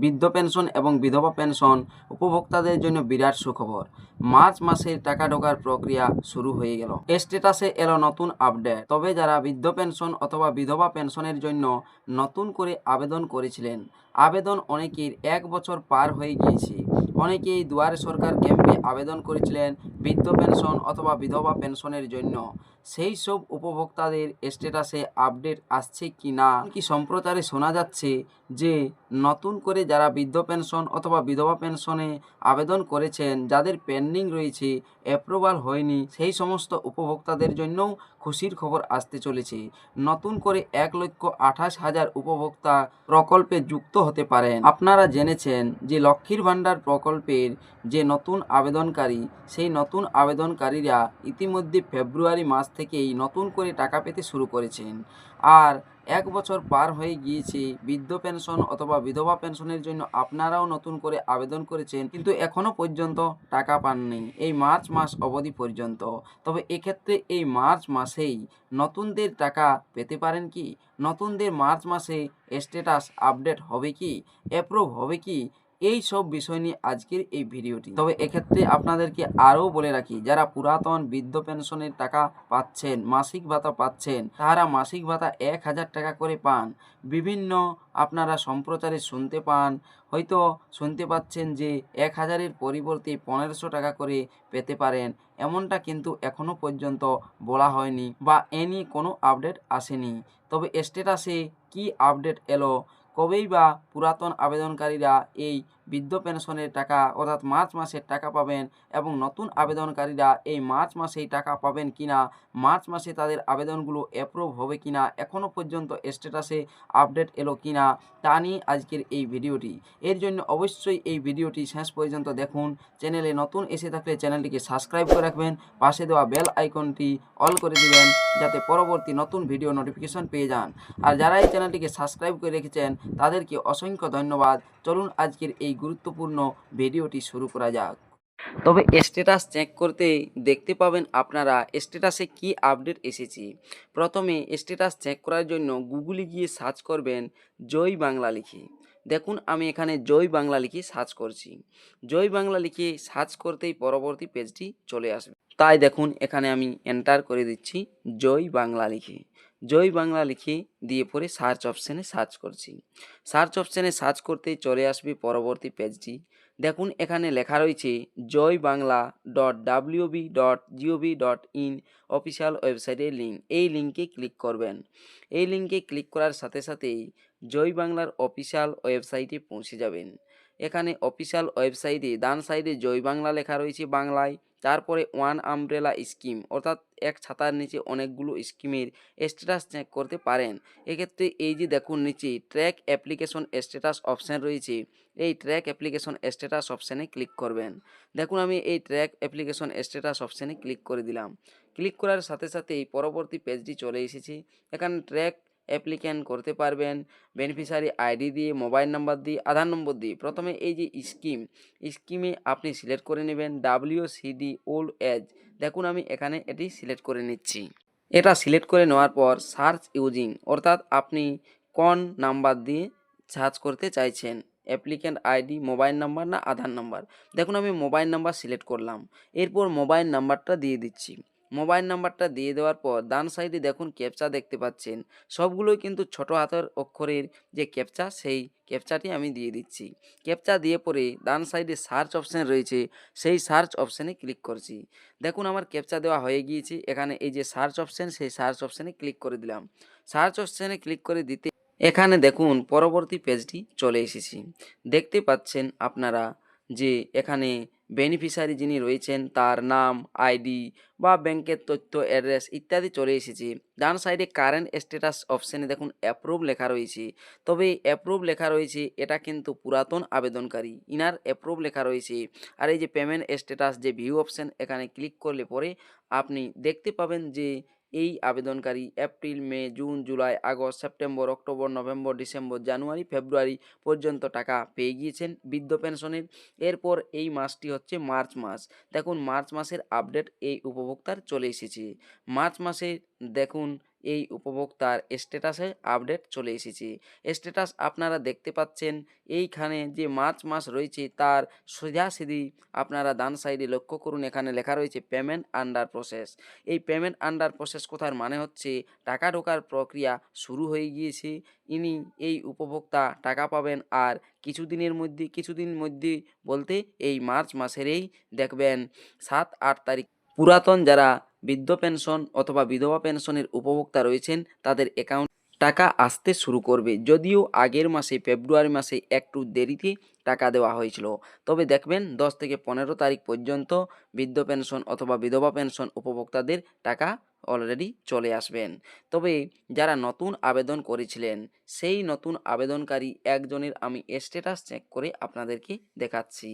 বৃদ্ধ পেনশন এবং বিধবা পেনশন উপভোক্তাদের জন্য বিরাট সুখবর। মার্চ মাসের টাকা ঢোকার প্রক্রিয়া শুরু হয়ে গেল। স্ট্যাটাসে এলো নতুন আপডেট। তবে যারা বৃদ্ধ পেনশন অথবা বিধবা পেনশনের জন্য নতুন করে আবেদন করেছিলেন, আবেদন অনেকের 1 বছর পার হয়ে গিয়েছে। অনেকেই দুয়ারে সরকার ক্যাম্পে আবেদন করেছিলেন বৃদ্ধ পেনশন অথবা বিধবা পেনশনের জন্য। সেই সব উপভোক্তাদের স্ট্যাটাসে আপডেট আসছে কি না, কি সম্প্রচারে শোনা যাচ্ছে যে নতুন করে যারা বৃদ্ধ পেনশন অথবা বিধবা পেনশনে আবেদন করেছেন, যাদের পেন্ডিং রয়েছে, অ্যাপ্রুভাল হয়নি, সেই সমস্ত উপভোক্তাদের জন্যও খুশির খবর আসতে চলেছে। নতুন করে 1,28,000 উপভোক্তা প্রকল্পে যুক্ত হতে পারেন। আপনারা জেনেছেন যে লক্ষ্মীর ভাণ্ডার প্রকল্পের যে নতুন আবেদনকারী, সেই নতুন আবেদনকারীরা ইতিমধ্যে ফেব্রুয়ারি মাস থেকেই নতুন করে টাকা পেতে শুরু করেছেন। আর 1 বছর পার হয়ে গিয়েছে বৃদ্ধ পেনশন অথবা বিধবা পেনশনের জন্য আপনারাও নতুন করে আবেদন করেছেন, কিন্তু এখনও পর্যন্ত টাকা পাননি এই মার্চ মাস অবধি পর্যন্ত। তবে এক্ষেত্রে এই মার্চ মাসেই নতুনদের টাকা পেতে পারেন কি? নতুনদের মার্চ মাসে স্ট্যাটাস আপডেট হবে কি? অ্যাপ্রুভ হবে কি? এই সব বিষয় নিয়ে আজকের এই ভিডিওটি। তবে এক্ষেত্রে আপনাদেরকে আরও বলে রাখি, যারা পুরাতন বৃদ্ধ পেনশনের টাকা পাচ্ছেন, মাসিক ভাতা পাচ্ছেন, তারা মাসিক ভাতা 1,000 টাকা করে পান। বিভিন্ন আপনারা সম্প্রচারে শুনতে পান, হয়তো শুনতে পাচ্ছেন যে 1,000-এর পরিবর্তে 1,500 টাকা করে পেতে পারেন। এমনটা কিন্তু এখনও পর্যন্ত বলা হয়নি বা এ নিয়ে কোনো আপডেট আসেনি। তবে স্ট্যাটাসে কি আপডেট এলো, কবেই বা পুরাতন আবেদনকারীরা এই বৃদ্ধ পেনশনের টাকা অর্থাৎ মার্চ মাসের টাকা পাবেন এবং নতুন আবেদনকারীরা এই মার্চ মাসেই টাকা পাবেন কিনা, মার্চ মাসে তাদের আবেদনগুলো অ্যাপ্রুভ হবে কিনা, এখনও পর্যন্ত স্ট্যাটাসে আপডেট এলো কিনা, তা নিয়ে আজকের এই ভিডিওটি। এর জন্য অবশ্যই এই ভিডিওটি শেষ পর্যন্ত দেখুন। চ্যানেলে নতুন এসে থাকলে চ্যানেলটিকে সাবস্ক্রাইব করে রাখবেন, পাশে দেওয়া বেল আইকনটি অল করে দিবেন যাতে পরবর্তী নতুন ভিডিও নোটিফিকেশন পেয়ে যান। আর যারা এই চ্যানেলটিকে সাবস্ক্রাইব করে রেখেছেন তাদেরকে অসংখ্য ধন্যবাদ। চলুন আজকের এই গুরুত্বপূর্ণ ভিডিওটি শুরু করা যাক। তবে স্ট্যাটাস চেক করতে দেখতে পাবেন আপনারা স্ট্যাটাসে কি আপডেট এসেছে। প্রথমে স্ট্যাটাস চেক করার জন্য গুগলে গিয়ে সার্চ করবেন জয় বাংলা লিখে। দেখুন আমি এখানে জয় বাংলা লিখে সার্চ করছি। জয় বাংলা লিখে সার্চ করতেই পরবর্তী পেজটি চলে আসবে। তাই দেখুন এখানে আমি এন্টার করে দিচ্ছি জয় বাংলা লিখে। জয় বাংলা লিখে দিয়ে পরে সার্চ অপশানে সার্চ করছি। সার্চ অপশানে সার্চ করতেই চলে আসবে পরবর্তী পেজটি। দেখুন এখানে লেখা রয়েছে joybangla.wb.gov.in অফিসিয়াল ওয়েবসাইটের লিঙ্ক। এই লিঙ্কে ক্লিক করবেন। এই লিঙ্কে ক্লিক করার সাথে সাথেই জয় বাংলার অফিসিয়াল ওয়েবসাইটে পৌঁছে যাবেন। এখানে অফিসিয়াল ওয়েবসাইটে ডান সাইডে জয় বাংলা লেখা রয়েছে বাংলায়, তারপরে ওয়ান আমব্রেলা স্কিম অর্থাৎ এক ছাতার নিচে অনেকগুলো স্কিমের স্ট্যাটাস চেক করতে পারেন। এক্ষেত্রে এই যে দেখুন নিচে ট্র্যাক অ্যাপ্লিকেশন স্ট্যাটাস অপশান রয়েছে, এই ট্র্যাক অ্যাপ্লিকেশন স্ট্যাটাস অপশানে ক্লিক করবেন। দেখুন আমি এই ট্র্যাক অ্যাপ্লিকেশন স্ট্যাটাস অপশানে ক্লিক করে দিলাম। ক্লিক করার সাথে সাথেই পরবর্তী পেজটি চলে এসেছে। এখানে ট্র্যাক অ্যাপ্লিক্যান্ট করতে পারবেন বেনিফিশিয়ারি আইডি দিয়ে, মোবাইল নাম্বার দিয়ে, আধার নম্বর দিয়ে। প্রথমে এই যে স্কিমে আপনি সিলেক্ট করে নেবেন WCD ওল্ড এজ। দেখুন আমি এখানে এটি সিলেক্ট করে নিচ্ছি। এটা সিলেক্ট করে নেওয়ার পর সার্চ ইউজিং অর্থাৎ আপনি কোন নাম্বার দিয়ে সার্চ করতে চাইছেন, অ্যাপ্লিক্যান্ট আইডি, মোবাইল নাম্বার না আধার নাম্বার। দেখুন আমি মোবাইল নাম্বার সিলেক্ট করলাম। এরপর মোবাইল নাম্বারটা দিয়ে দিচ্ছি। মোবাইল নাম্বারটা দিয়ে দেওয়ার পর ডান সাইডে দেখুন ক্যাপচা দেখতে পাচ্ছেন। সবগুলোই কিন্তু ছোট হাতের অক্ষরের যে ক্যাপচা, সেই ক্যাপচাটি আমি দিয়ে দিচ্ছি। ক্যাপচা দিয়ে পরে ডান সাইডে সার্চ অপশান রয়েছে, সেই সার্চ অপশানে ক্লিক করছি। দেখুন আমার ক্যাপচা দেওয়া হয়ে গিয়েছে। এখানে এই যে সার্চ অপশান, সেই সার্চ অপশানে ক্লিক করে দিলাম। সার্চ অপশানে ক্লিক করে দিতে এখানে দেখুন পরবর্তী পেজটি চলে এসেছি। দেখতে পাচ্ছেন আপনারা যে এখানে বেনিফিশিয়ারি যিনি রয়েছেন তার নাম, আইডি বা ব্যাংকের তথ্য, অ্যাড্রেস ইত্যাদি চলে এসেছে। ডান সাইডে কারেন্ট স্ট্যাটাস অপশানে দেখুন অ্যাপ্রুভ লেখা রয়েছে। তবে অ্যাপ্রুভ লেখা রয়েছে এটা কিন্তু পুরাতন আবেদনকারী, ইনার অ্যাপ্রুভ লেখা রয়েছে। আর এই যে পেমেন্ট স্ট্যাটাস যে ভিউ অপশান, এখানে ক্লিক করলে পরে আপনি দেখতে পাবেন যে এই আবেদনকারী এপ্রিল, মে, জুন, জুলাই, আগস্ট, সেপ্টেম্বর, অক্টোবর, নভেম্বর, ডিসেম্বর, জানুয়ারি, ফেব্রুয়ারি পর্যন্ত টাকা পেয়ে গিয়েছেন বৃদ্ধ পেনশনের। এরপর এই মাসটি হচ্ছে মার্চ মাস। দেখুন মার্চ মাসের আপডেট এই উপভোক্তার চলে এসেছে। মার্চ মাসে দেখুন এই উপভোক্তার স্ট্যাটাসে আপডেট চলে এসেছে। স্ট্যাটাস আপনারা দেখতে পাচ্ছেন এইখানে যে মার্চ মাস রয়েছে তার সোজাসুজি আপনারা ডান সাইডে লক্ষ্য করুন, এখানে লেখা রয়েছে পেমেন্ট আন্ডার প্রসেস। এই পেমেন্ট আন্ডার প্রসেস কথার মানে হচ্ছে টাকা ঢোকার প্রক্রিয়া শুরু হয়ে গিয়েছে। ইনি এই উপভোক্তা টাকা পাবেন আর কিছুদিন মধ্যে বলতে এই মার্চ মাসেরই দেখবেন 7-8 তারিখ পুরাতন যারা বৃদ্ধ পেনশন অথবা বিধবা পেনশনের উপভোক্তা রয়েছেন তাদের অ্যাকাউন্ট টাকা আসতে শুরু করবে। যদিও আগের মাসে ফেব্রুয়ারি মাসে একটু দেরিতে টাকা দেওয়া হয়েছিল, তবে দেখবেন 10 থেকে 15 তারিখ পর্যন্ত বৃদ্ধ পেনশন অথবা বিধবা পেনশন উপভোক্তাদের টাকা অলরেডি চলে আসবেন। তবে যারা নতুন আবেদন করেছিলেন সেই নতুন আবেদনকারী একজনের আমি স্ট্যাটাস চেক করে আপনাদেরকে দেখাচ্ছি।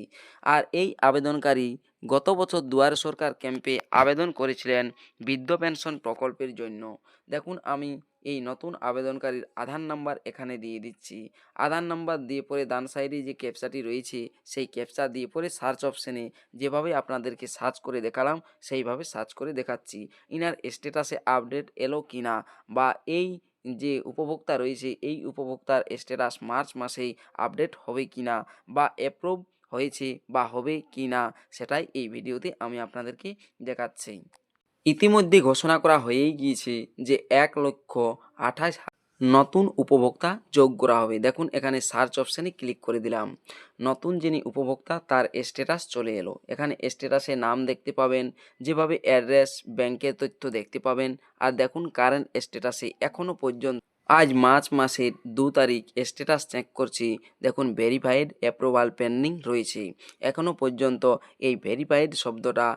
আর এই আবেদনকারী গত বছর দুয়ারে সরকার ক্যাম্পে আবেদন করেছিলেন বৃদ্ধ পেনশন প্রকল্পের জন্য। দেখুন আমি এই নতুন আবেদনকারীর আধার নাম্বার এখানে দিয়ে দিচ্ছি। আধার নাম্বার দিয়ে পরে ডান সাইডে যে ক্যাপচাটি রয়েছে সেই ক্যাপচা দিয়ে পরে সার্চ অপশানে যেভাবে আপনাদেরকে সার্চ করে দেখালাম সেইভাবে সার্চ করে দেখাচ্ছি ইনার স্ট্যাটাসে আপডেট এলো কিনা, বা এই যে উপভোক্তা রয়েছে এই উপভোক্তার স্ট্যাটাস মার্চ মাসেই আপডেট হবে কিনা বা অ্যাপ্রুভ হয়েছে বা হবে কি না সেটাই এই ভিডিওতে আমি আপনাদেরকে দেখাচ্ছি। ইতিমধ্যে ঘোষণা করা হয়েই গিয়েছে যে 1,28,000 নতুন উপভোক্তা যোগ করা হবে। দেখুন এখানে সার্চ অপশানে ক্লিক করে দিলাম, নতুন যিনি উপভোক্তা তার স্ট্যাটাস চলে এলো। এখানে স্ট্যাটাসে নাম দেখতে পাবেন, যেভাবে অ্যাড্রেস ব্যাংকের তথ্য দেখতে পাবেন। আর দেখুন কারেন্ট স্ট্যাটাসে এখনও পর্যন্ত আজ মার্চ মাসের 2 তারিখ স্ট্যাটাস চেক করছি, দেখুন ভেরিফাইড অ্যাপ্রুভাল পেন্ডিং রয়েছে। এখনও পর্যন্ত এই ভেরিফাইড শব্দটা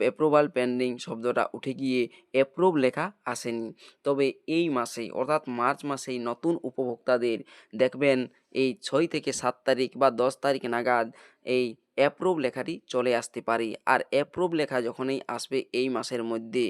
অ্যাপ্রুভাল পেন্ডিং শব্দটা উঠে গিয়ে অ্যাপ্রুভ লেখা আসেনি। তবে এই মাসে অর্থাৎ মার্চ মাসেই নতুন উপভোক্তাদের দেখবেন এই 6 থেকে 7 তারিখ বা 10 তারিখ নাগাদ এই অ্যাপ্রুভ লেখাটি চলে আসতে পারে। আর অ্যাপ্রুভ লেখা যখনই আসবে এই মাসের মধ্যে,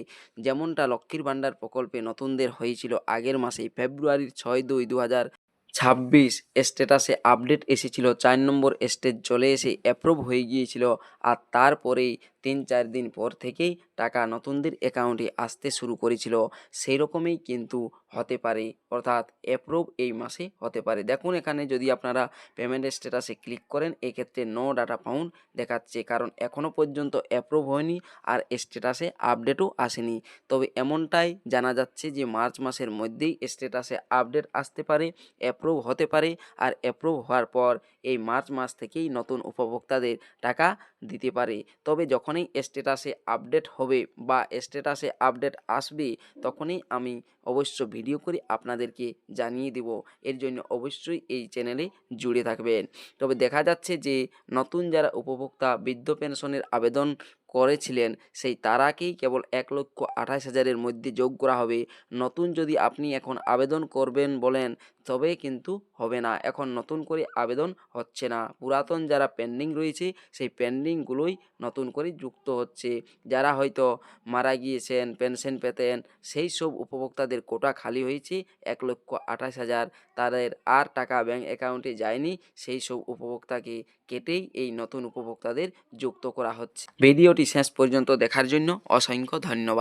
যেমনটা লক্ষ্মীর ভাণ্ডার প্রকল্পে নতুনদের হয়েছিল আগের মাসে ফেব্রুয়ারির 6/2/2026 স্ট্যাটাসে আপডেট এসেছিল, 4 নম্বর স্টেজ চলে এসে অ্যাপ্রুভ হয়ে গিয়েছিল। আর তারপরেই 3-4 দিন পর থেকেই টাকা নতুনদের অ্যাকাউন্টে আসতে শুরু করেছিল। সেই রকমই কিন্তু হতে পারে, অর্থাৎ অ্যাপ্রুভ এই মাসে হতে পারে। দেখুন এখানে যদি আপনারা পেমেন্ট স্ট্যাটাসে ক্লিক করেন এক্ষেত্রে নো ডাটা ফাউন্ড দেখাচ্ছে, কারণ এখনও পর্যন্ত অ্যাপ্রুভ হয়নি আর স্ট্যাটাসে আপডেটও আসেনি। তবে এমনটাই জানা যাচ্ছে যে মার্চ মাসের মধ্যেই স্ট্যাটাসে আপডেট আসতে পারে, অ্যাপ্রুভ হতে পারে। আর অ্যাপ্রুভ হওয়ার পর এই মার্চ মাস থেকেই নতুন উপভোক্তাদের টাকা দিতে পারে। তবে যখনই স্ট্যাটাসে আপডেট হবে বা স্ট্যাটাসে আপডেট আসবে তখনই আমি অবশ্য ভিডিও করে আপনাদেরকে জানিয়ে দেব। এর জন্য অবশ্যই এই চ্যানেলে জুড়ে থাকবেন। তবে দেখা যাচ্ছে যে নতুন যারা উপভোক্তা বৃদ্ধ পেনশনের আবেদন করেছিলেন সেই তারাকেই কেবল 1,28,000-এর মধ্যে যোগ করা হবে। নতুন যদি আপনি এখন আবেদন করবেন বলেন তবে কিন্তু হবে না, এখন নতুন করে আবেদন হচ্ছে না। পুরাতন যারা পেন্ডিং রয়েছে সেই পেন্ডিংগুলোই নতুন করে যুক্ত হচ্ছে। যারা হয়তো মারা গিয়েছেন পেনশন পেতেন সেই সব উপভোক্তাদের কোটা খালি হয়েছে 1,28,000, তাদের আর টাকা ব্যাংক অ্যাকাউন্টে যায়নি, সেই সব উপভোক্তাকে কেটেই এই নতুন উপভোক্তাদের যুক্ত করা হচ্ছে। ভিডিওটি শেষ পর্যন্ত দেখার জন্য অসংখ্য ধন্যবাদ।